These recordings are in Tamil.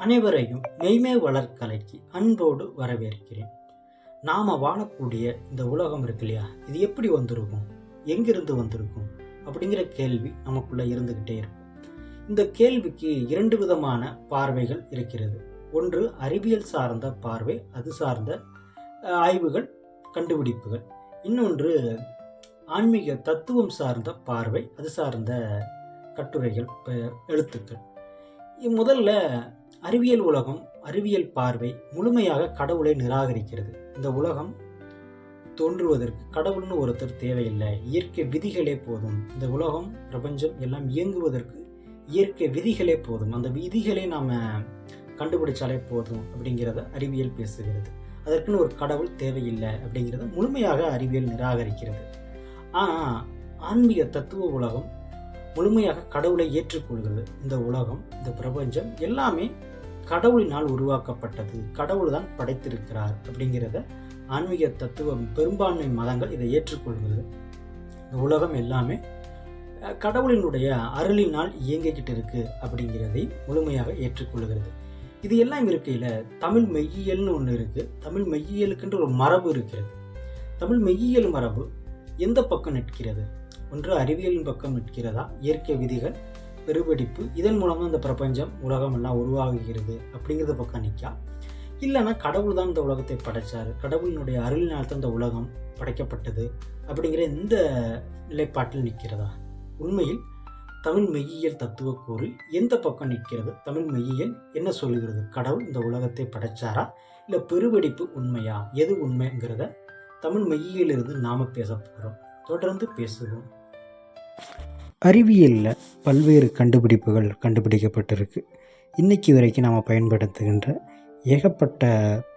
அனைவரையும் மெய்மை வளர்க்கலைக்கு அன்போடு வரவேற்கிறேன். நாம் வாழக்கூடிய இந்த உலகம் இருக்கு இல்லையா, இது எப்படி வந்திருக்கும், எங்கிருந்து வந்திருக்கும் அப்படிங்கிற கேள்வி நமக்குள்ளே இருந்துக்கிட்டே இருக்கும். இந்த கேள்விக்கு இரண்டு விதமான பார்வைகள் இருக்கிறது. ஒன்று அறிவியல் சார்ந்த பார்வை, அது சார்ந்த ஆய்வுகள், கண்டுபிடிப்புகள். இன்னொன்று ஆன்மீக தத்துவம் சார்ந்த பார்வை, அது சார்ந்த கட்டுரைகள், எழுத்துக்கள். முதல்ல அறிவியல் உலகம், அறிவியல் பார்வை முழுமையாக கடவுளை நிராகரிக்கிறது. இந்த உலகம் தோன்றுவதற்கு கடவுள்னு ஒருத்தர் தேவையில்லை, இயற்கை விதிகளே போதும். இந்த உலகம், பிரபஞ்சம் எல்லாம் இயங்குவதற்கு இயற்கை விதிகளே போதும், அந்த விதிகளை நாம் கண்டுபிடிச்சாலே போதும் அப்படிங்கிறத அறிவியல் பேசுகிறது. அதற்குன்னு ஒரு கடவுள் தேவையில்லை அப்படிங்கிறத முழுமையாக அறிவியல் நிராகரிக்கிறது. ஆனால் ஆன்மீக தத்துவ உலகம் முழுமையாக கடவுளை ஏற்றுக்கொள்கிறது. இந்த உலகம், இந்த பிரபஞ்சம் எல்லாமே கடவுளினால் உருவாக்கப்பட்டது, கடவுள் தான் படைத்திருக்கிறார் அப்படிங்கிறத ஆன்மீக தத்துவம், பெரும்பான்மை மதங்கள் இதை ஏற்றுக்கொள்கிறது. இந்த உலகம் எல்லாமே கடவுளினுடைய அருளினால் இயங்கிக்கிட்டு இருக்கு அப்படிங்கிறதை முழுமையாக ஏற்றுக்கொள்கிறது. இது எல்லாம் இருக்கையில் தமிழ் மெய்யியல்னு ஒன்று இருக்கு. தமிழ் மெய்யியலுக்குன்ற ஒரு மரபு இருக்கிறது. தமிழ் மெய்யியல் மரபு எந்த பக்கம் நிற்கிறது? ஒன்று அறிவியலின் பக்கம் நிற்கிறதா, இயற்கை விதிகள், பெருவெடிப்பு, இதன் மூலமாக இந்த பிரபஞ்சம், உலகம் எல்லாம் உருவாகுகிறது அப்படிங்கிறத பக்கம் நிற்கா, இல்லைன்னா கடவுள் தான் இந்த உலகத்தை படைச்சார், கடவுளினுடைய அருளினால் தான் இந்த உலகம் படைக்கப்பட்டது அப்படிங்கிற இந்த நிலைப்பாட்டில் நிற்கிறதா? உண்மையில் தமிழ் மெய்யியல் தத்துவ கூறு எந்த பக்கம் நிற்கிறது? தமிழ் மெய்யியல் என்ன சொல்லுகிறது? கடவுள் இந்த உலகத்தை படைச்சாரா, இல்லை பெருவெடிப்பு உண்மையா? எது உண்மைங்கிறத தமிழ் மெய்யியலிருந்து நாம் பேச போகிறோம். தொடர்ந்து பேசுவோம். அறிவியலில் பல்வேறு கண்டுபிடிப்புகள் கண்டுபிடிக்கப்பட்டிருக்கு. இன்றைக்கி வரைக்கும் நாம் பயன்படுத்துகின்ற ஏகப்பட்ட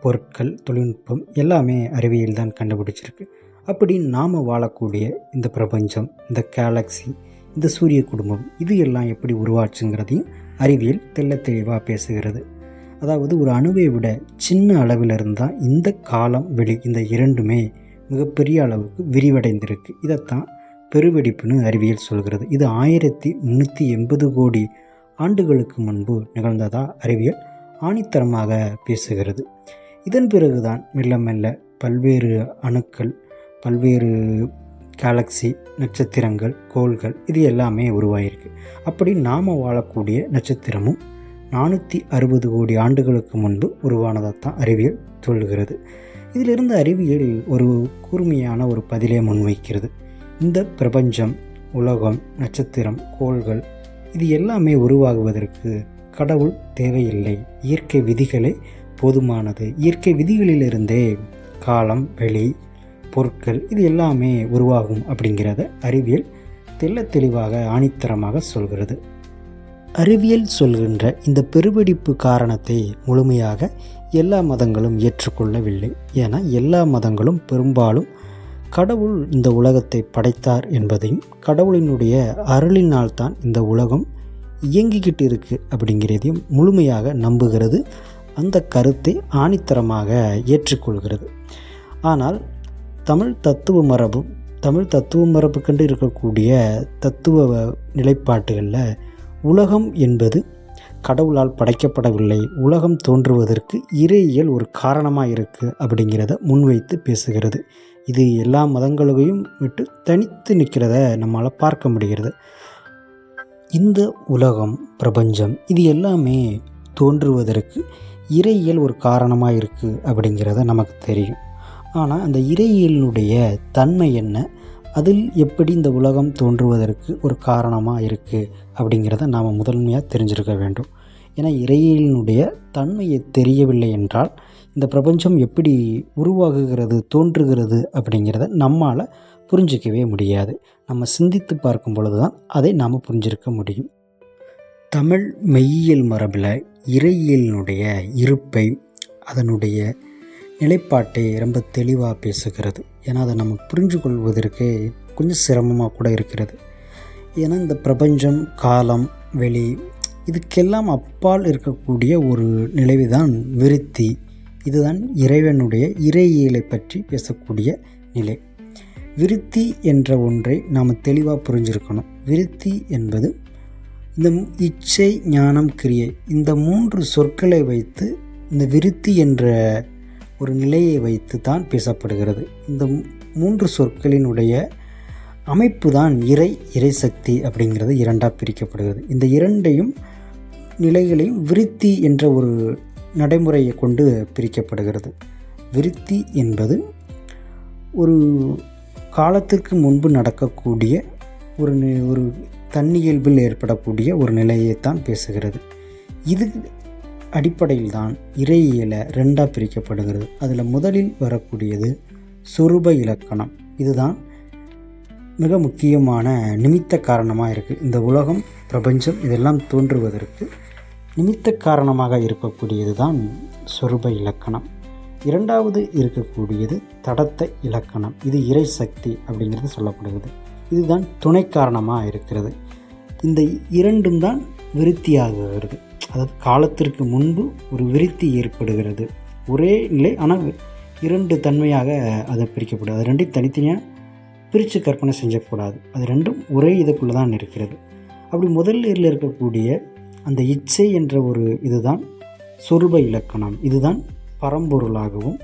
பொருட்கள், தொழில்நுட்பம் எல்லாமே அறிவியல் தான் கண்டுபிடிச்சிருக்கு. அப்படி நாம் வாழக்கூடிய இந்த பிரபஞ்சம், இந்த கேலக்ஸி, இந்த சூரிய குடும்பம், இது எல்லாம் எப்படி உருவாச்சுங்கிறதையும் அறிவியல் தெளிவாக பேசுகிறது. அதாவது ஒரு அணுவை விட சின்ன அளவில் இருந்தால் இந்த காலம், வெளி, இந்த இரண்டுமே மிகப்பெரிய அளவுக்கு விரிவடைந்திருக்கு. இதைத்தான் பெருவெடிப்புன்னு அறிவியல் சொல்கிறது. இது 1380 கோடி ஆண்டுகளுக்கு முன்பு நிகழ்ந்ததா அறிவியல் ஆணித்தரமாக பேசுகிறது. இதன் பிறகுதான் மெல்ல மெல்ல பல்வேறு அணுக்கள், பல்வேறு கேலக்ஸி, நட்சத்திரங்கள், கோள்கள், இது எல்லாமே உருவாயிருக்கு. அப்படி நாம் வாழக்கூடிய நட்சத்திரமும் 460 கோடி ஆண்டுகளுக்கு முன்பு உருவானதைத்தான் அறிவியல் சொல்லுகிறது. இதிலிருந்து அறிவியல் ஒரு கூர்மையான ஒரு பதிலை முன்வைக்கிறது. இந்த பிரபஞ்சம், உலகம், நட்சத்திரம், கோள்கள், இது எல்லாமே உருவாகுவதற்கு கடவுள் தேவையில்லை, இயற்கை விதிகளே போதுமானது. இயற்கை விதிகளிலிருந்தே காலம், வெளி, பொருட்கள், இது எல்லாமே உருவாகும் அப்படிங்கிறத அறிவியல் தெளிவாக ஆணித்தரமாக சொல்கிறது. அறிவியல் சொல்கின்ற இந்த பெருவெடிப்பு காரணத்தை முழுமையாக எல்லா மதங்களும் ஏற்றுக்கொள்ளவில்லை. ஏன்னா எல்லா மதங்களும் பெரும்பாலும் கடவுள் இந்த உலகத்தை படைத்தார் என்பதையும், கடவுளினுடைய அருளினால் தான் இந்த உலகம் இயங்கிக்கிட்டு இருக்குது அப்படிங்கிறதையும் முழுமையாக நம்புகிறது. அந்த கருத்தை ஆணித்தரமாக ஏற்றுக்கொள்கிறது. ஆனால் தமிழ் தத்துவ மரபுக்கென்று இருக்கக்கூடிய தத்துவ நிலைப்பாட்டுகளில் உலகம் என்பது கடவுளால் படைக்கப்படவில்லை, உலகம் தோன்றுவதற்கு இறையியல் ஒரு காரணமாக இருக்குது அப்படிங்கிறத முன்வைத்து பேசுகிறது. இது எல்லா மதங்களையும் விட்டு தனித்து நிற்கிறத நம்மளால் பார்க்க முடிகிறது. இந்த உலகம், பிரபஞ்சம், இது எல்லாமே தோன்றுவதற்கு இறையியல் ஒரு காரணமாக இருக்குது அப்படிங்கிறத நமக்கு தெரியும். ஆனால் அந்த இறையியலினுடைய தன்மை என்ன, அதில் எப்படி இந்த உலகம் தோன்றுவதற்கு ஒரு காரணமாக இருக்குது அப்படிங்கிறத நாம் முதன்மையாக தெரிஞ்சிருக்க வேண்டும். ஏன்னா இறையியலினுடைய தன்மையை தெரியவில்லை என்றால் இந்த பிரபஞ்சம் எப்படி உருவாகுகிறது, தோன்றுகிறது அப்படிங்கிறத நம்மால் புரிஞ்சிக்கவே முடியாது. நம்ம சிந்தித்து பார்க்கும் பொழுது தான் அதை நாம் புரிஞ்சிருக்க முடியும். தமிழ் மெய்யியல் மரபில் இறையியலினுடைய இருப்பை, அதனுடைய நிலைப்பாட்டை ரொம்ப தெளிவாக பேசுகிறது. ஏன்னா அதை நம்ம புரிஞ்சு கொள்வதற்கு கொஞ்சம் சிரமமாக கூட இருக்கிறது. ஏன்னா இந்த பிரபஞ்சம், காலம், வெளி, இதுக்கெல்லாம் அப்பால் இருக்கக்கூடிய ஒரு நிலைதான் விருத்தி. இதுதான் இறைவனுடைய இறையியலை பற்றி பேசக்கூடிய நிலை. விருத்தி என்ற ஒன்றை நாம் தெளிவாக புரிஞ்சிருக்கணும். விருத்தி என்பது இந்த இச்சை, ஞானம், கிரியை இந்த 3 சொற்களை வைத்து இந்த விருத்தி என்ற ஒரு நிலையை வைத்து தான் பேசப்படுகிறது. இந்த 3 சொற்களினுடைய அமைப்பு தான் இறை சக்தி அப்படிங்கிறது இரண்டாக பிரிக்கப்படுகிறது. இந்த இரண்டையும் நிலைகளையும் விருத்தி என்ற ஒரு நடைமுறையை கொண்டு பிரிக்கப்படுகிறது. விருத்தி என்பது ஒரு காலத்திற்கு முன்பு நடக்கக்கூடிய ஒரு தன்னியல்பில் ஏற்படக்கூடிய ஒரு நிலையைத்தான் பேசுகிறது. இது அடிப்படையில் தான் இறையியலை ரெண்டாக பிரிக்கப்படுகிறது. அதில் முதலில் வரக்கூடியது சொரூப இலக்கணம். இதுதான் மிக முக்கியமான நிமித்த காரணமாக இருக்குது. இந்த உலகம், பிரபஞ்சம் இதெல்லாம் தோன்றுவதற்கு நிமித்த காரணமாக இருக்கக்கூடியது தான் சொரூப இலக்கணம். இரண்டாவது இருக்கக்கூடியது தடத்த இலக்கணம். இது இறை சக்தி அப்படிங்கிறது சொல்லப்படுகிறது. இதுதான் துணை காரணமாக இருக்கிறது. இந்த இரண்டும் தான் விருத்தியாகுகிறது. அதாவது காலத்திற்கு முன்பு ஒரு விருத்தி ஏற்படுகிறது. ஒரே நிலை, ஆனால் 2 தன்மையாக அதை பிரிக்கப்படுது. அது ரெண்டையும் தனித்தனியாக பிரித்து கற்பனை செஞ்சக்கூடாது. அது ரெண்டும் ஒரே இதுக்குள்ளே தான் இருக்கிறது. அப்படி முதலில் இருக்கக்கூடிய அந்த இச்சை என்ற ஒரு இதுதான் சொரூப இலக்கணம். இதுதான் பரம்பொருளாகவும்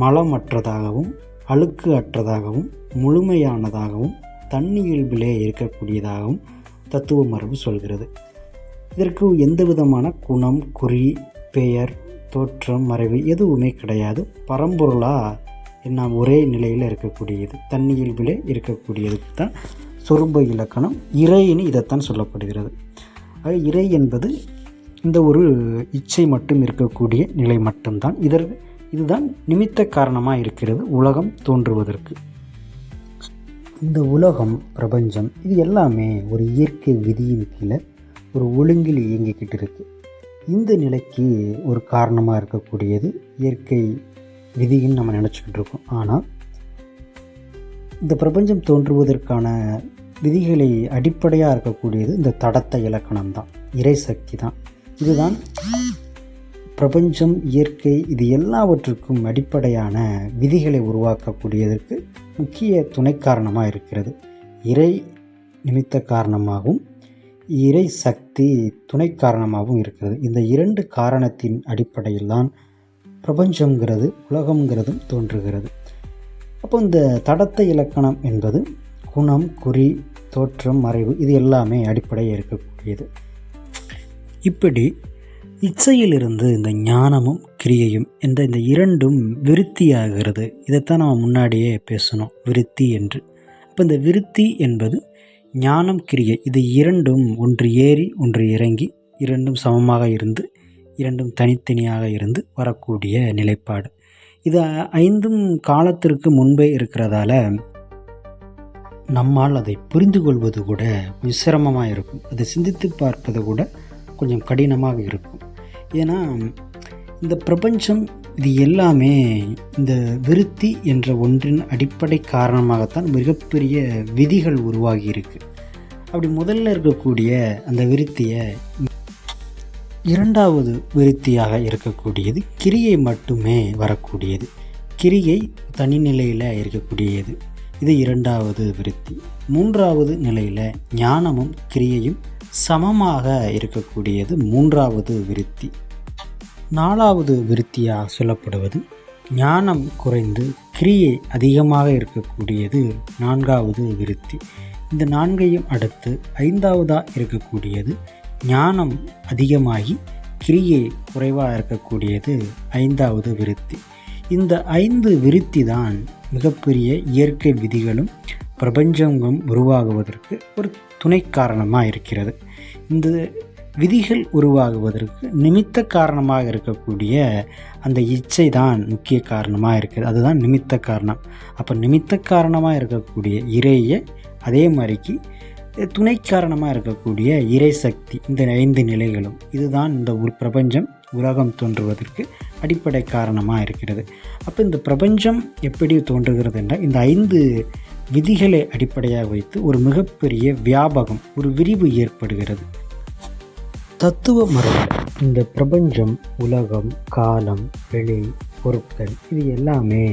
மலமற்றதாகவும் அழுக்கு அற்றதாகவும் முழுமையானதாகவும் தன்னியல்பிலே இருக்கக்கூடியதாகவும் தத்துவ மரபு சொல்கிறது. இதற்கு எந்த விதமான குணம், குறி, பெயர், தோற்றம், மறைவு எதுவுமே கிடையாது. பரம்பொருளாக என்ன ஒரே நிலையில் இருக்கக்கூடியது, தன்னியல்பிலே இருக்கக்கூடியதுக்கு தான் சொரூப இலக்கணம். இறைன்னு இதைத்தான் சொல்லப்படுகிறது. ஆக இறை என்பது இந்த ஒரு இச்சை மட்டும் இருக்கக்கூடிய நிலை மட்டும்தான். இதுதான் நிமித்த காரணமாக இருக்கிறது உலகம் தோன்றுவதற்கு. இந்த உலகம், பிரபஞ்சம் இது எல்லாமே ஒரு இயற்கை விதியின் கீழே ஒரு ஒழுங்கில் இயங்கிக்கிட்டு இருக்குது. இந்த நிலைக்கு ஒரு காரணமாக இருக்கக்கூடியது இயற்கை விதின்னு நம்ம நினச்சிக்கிட்டு இருக்கோம். ஆனால் இந்த பிரபஞ்சம் தோன்றுவதற்கான விதிகளை அடிப்படையாக இருக்கக்கூடியது இந்த தடத்த இலக்கணம் தான், இறை சக்தி தான். இதுதான் பிரபஞ்சம், இயற்கை இது எல்லாவற்றுக்கும் அடிப்படையான விதிகளை உருவாக்கக்கூடியதற்கு முக்கிய துணை காரணமாக இருக்கிறது. இறை நிமித்த காரணமாகவும் இறை சக்தி துணை காரணமாகவும் இருக்கிறது. இந்த 2 காரணத்தின் அடிப்படையில் தான் பிரபஞ்சங்கிறது, உலகங்கிறதும் தோன்றுகிறது. அப்போ இந்த தடத்த இலக்கணம் என்பது குணம், குறி, தோற்றம், மறைவு இது எல்லாமே அடிப்படையாக இருக்கக்கூடியது. இப்படி இச்சையிலிருந்து இந்த ஞானமும் கிரியையும் இந்த 2ம் விருத்தியாகிறது. இதைத்தான் நம்ம முன்னாடியே பேசணும், விருத்தி என்று. அப்போ இந்த விருத்தி என்பது ஞானம், கிரியை இது 2ம் ஒன்று ஏறி ஒன்று இறங்கி 2ம் சமமாக இருந்து 2ம் தனித்தனியாக இருந்து வரக்கூடிய நிலைப்பாடு. இது 5ம் காலத்திற்கு முன்பே இருக்கிறதால நம்மால் அதை புரிந்து கொள்வது கூட கொஞ்சம் சிரமமாக இருக்கும். அதை சிந்தித்து பார்ப்பது கூட கொஞ்சம் கடினமாக இருக்கும். ஏன்னா இந்த பிரபஞ்சம் இது எல்லாமே இந்த விருத்தி என்ற ஒன்றின் அடிப்படை காரணமாகத்தான் மிகப்பெரிய விதிகள் உருவாகி இருக்கு. அப்படி முதல்ல இருக்கக்கூடிய அந்த விருத்தியை 2வது விருத்தியாக இருக்கக்கூடியது கிரியை மட்டுமே வரக்கூடியது. கிரியை தனிநிலையில் இருக்கக்கூடியது, இது 2வது விருத்தி. 3வது நிலையில் ஞானமும் கிரியையும் சமமாக இருக்கக்கூடியது 3வது விருத்தி. 4வது விருத்தியாக சொல்லப்படுவது ஞானம் குறைந்து கிரியை அதிகமாக இருக்கக்கூடியது 4வது விருத்தி. இந்த 4ஐயும் அடுத்து 5வதாக இருக்கக்கூடியது ஞானம் அதிகமாகி கிரியை குறைவாக இருக்கக்கூடியது 5வது விருத்தி. இந்த 5 விருத்தி தான் மிகப்பெரிய இயற்கை விதிகளும் பிரபஞ்சங்களும் உருவாகுவதற்கு ஒரு துணை காரணமாக இருக்கிறது. இந்த விதிகள் உருவாகுவதற்கு நிமித்த காரணமாக இருக்கக்கூடிய அந்த இச்சை தான் முக்கிய காரணமாக இருக்குது. அதுதான் நிமித்த காரணம். அப்போ நிமித்த காரணமாக இருக்கக்கூடிய இறையை அதே மாதிரிக்கு துணை காரணமாக இருக்கக்கூடிய இறை சக்தி, இந்த 5 நிலைகளும் இதுதான் இந்த ஒரு பிரபஞ்சம் உலகம் தோன்றுவதற்கு அடிப்படை காரணமாக இருக்கிறது. அப்போ இந்த பிரபஞ்சம் எப்படி தோன்றுகிறது என்றால் இந்த 5 விதிகளை அடிப்படையாக வைத்து ஒரு மிகப்பெரிய வியாபகம், ஒரு விரிவு ஏற்படுகிறது. தத்துவ மரபு இந்த பிரபஞ்சம், உலகம், காலம், வெளி, பொருட்கள் இது எல்லாமே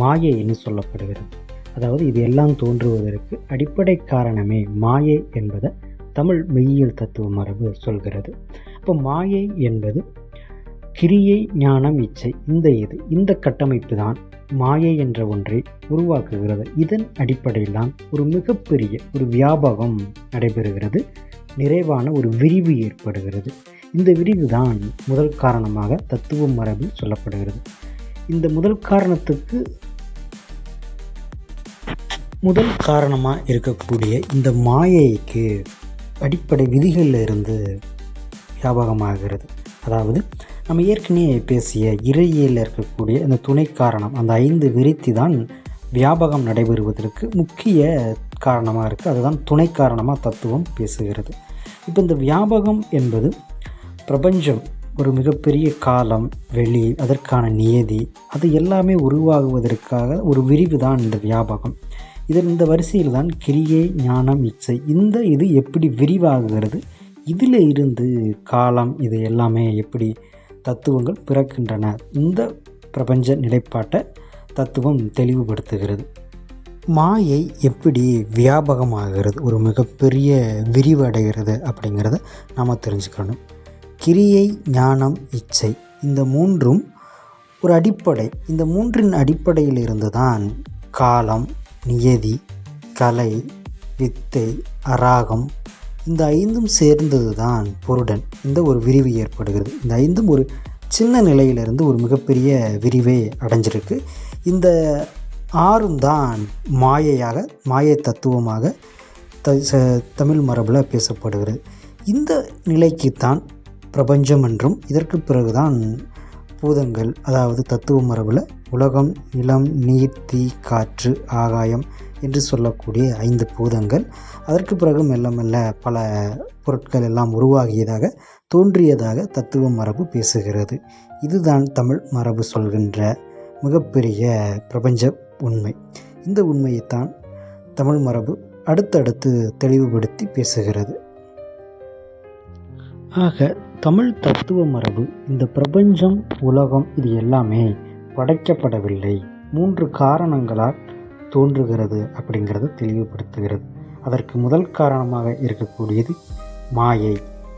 மாயைன்னு சொல்லப்படுகிறது. அதாவது இது எல்லாம் தோன்றுவதற்கு அடிப்படை காரணமே மாயை என்பதை தமிழ் மெய்யியல் தத்துவ மரபு சொல்கிறது. இப்போ மாயை என்பது கிரியை, ஞானம், இச்சை, இந்த கட்டமைப்பு தான் மாயை என்ற ஒன்றை உருவாக்குகிறது. இதன் அடிப்படையில் தான் ஒரு மிகப்பெரிய ஒரு வியாபகம் நடைபெறுகிறது. நிறைவான ஒரு விரிவு ஏற்படுகிறது. இந்த விரிவு தான் முதல் காரணமாக தத்துவ மரபில் சொல்லப்படுகிறது. இந்த முதல் காரணமாக இருக்கக்கூடிய இந்த மாயைக்கு அடிப்படை விதிகளில் இருந்து வியாபகமாகிறது. அதாவது நம்ம ஏற்கனவே பேசிய இறையியலில் இருக்கக்கூடிய இந்த துணை காரணம், அந்த 5 விருத்தி தான் வியாபகம் நடைபெறுவதற்கு முக்கிய காரணமாக இருக்குது. அதுதான் துணை காரணமாக தத்துவம் பேசுகிறது. இப்போ இந்த வியாபகம் என்பது பிரபஞ்சம், ஒரு மிகப்பெரிய காலம், வெளி, அதற்கான நியதி, அது எல்லாமே உருவாகுவதற்காக ஒரு விரிவு தான் இந்த வியாபகம். இந்த வரிசையில் தான் கிரியை, ஞானம், இச்சை இது எப்படி விரிவாகுகிறது, இதில் இருந்து காலம், இது எல்லாமே எப்படி தத்துவங்கள் பிறக்கின்றன, இந்த பிரபஞ்ச நிலைப்பாட்டை தத்துவம் தெளிவுபடுத்துகிறது. மாயை எப்படி வியாபகமாகிறது, ஒரு மிகப்பெரிய விரிவு அடைகிறது அப்படிங்கிறத நாம் தெரிஞ்சுக்கணும். கிரியை, ஞானம், இச்சை இந்த மூன்றும் ஒரு அடிப்படை. இந்த மூன்றின் அடிப்படையில் இருந்து தான் காலம், நியதி, கலை, வித்தை, அராகம் இந்த 5 சேர்ந்தது தான் பொருடன். இந்த ஒரு விரிவு ஏற்படுகிறது. இந்த 5 ஒரு சின்ன நிலையிலிருந்து ஒரு மிகப்பெரிய விரிவை அடைஞ்சிருக்கு. இந்த 6 தான் மாயை தத்துவமாக தமிழ் மரபில் பேசப்படுகிறது. இந்த நிலைக்குத்தான் பிரபஞ்சம் என்றும், இதற்கு பிறகுதான் பூதங்கள், அதாவது தத்துவ மரபில் உலகம், நிலம், நீர், தீ, காற்று, ஆகாயம் என்று சொல்லக்கூடிய 5 பூதங்கள், அதற்கு பிறகு மெல்ல மெல்ல பல பொருட்கள் எல்லாம் உருவாகியதாக, தோன்றியதாக தத்துவ மரபு பேசுகிறது. இதுதான் தமிழ் மரபு சொல்கின்ற மிகப்பெரிய பிரபஞ்ச உண்மை. இந்த உண்மையைத்தான் தமிழ் மரபு அடுத்தடுத்து தெளிவுபடுத்தி பேசுகிறது. ஆக தமிழ் தத்துவ மரபு இந்த பிரபஞ்சம், உலகம் இது எல்லாமே படைக்கப்படவில்லை, 3 காரணங்களால் தோன்றுகிறது அப்படிங்கிறத தெளிவுபடுத்துகிறது. அதற்கு முதல் காரணமாக இருக்கக்கூடியது மாயை.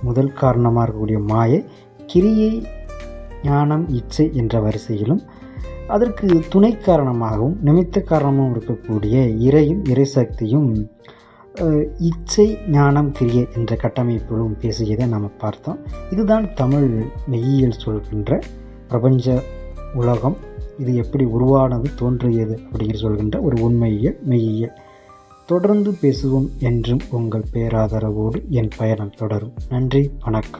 முதல் காரணமாக இருக்கக்கூடிய மாயை கிரியை, ஞானம், இச்சை என்ற வரிசையிலும், அதற்கு துணை காரணமாகவும் நிமித்த காரணமும் இருக்கக்கூடிய இறையும் இறைசக்தியும் இச்சை, ஞானம், கிரியை என்ற கட்டமைப்பிலும் பேசியதை நாம் பார்த்தோம். இதுதான் தமிழ் மெய்யியல் சொல்கின்ற பிரபஞ்ச, உலகம் இது எப்படி உருவானது, தோன்றியது அப்படிங்கிற சொல்கின்ற ஒரு உண்மையியல், மெய்யியல். தொடர்ந்து பேசுவோம் என்றும் உங்கள் பேராதரவோடு என் பயணம் தொடரும். நன்றி, வணக்கம்.